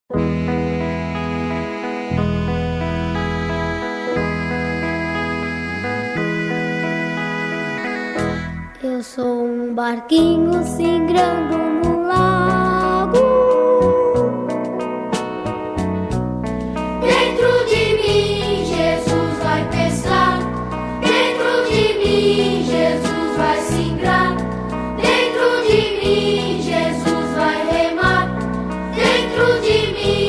Eu sou um barquinho singrando no lago. Dentro de mim Jesus vai pescar. Dentro de mim Jesus vai singrar. Dentro de mim Jesus vai remar. Dentro de mim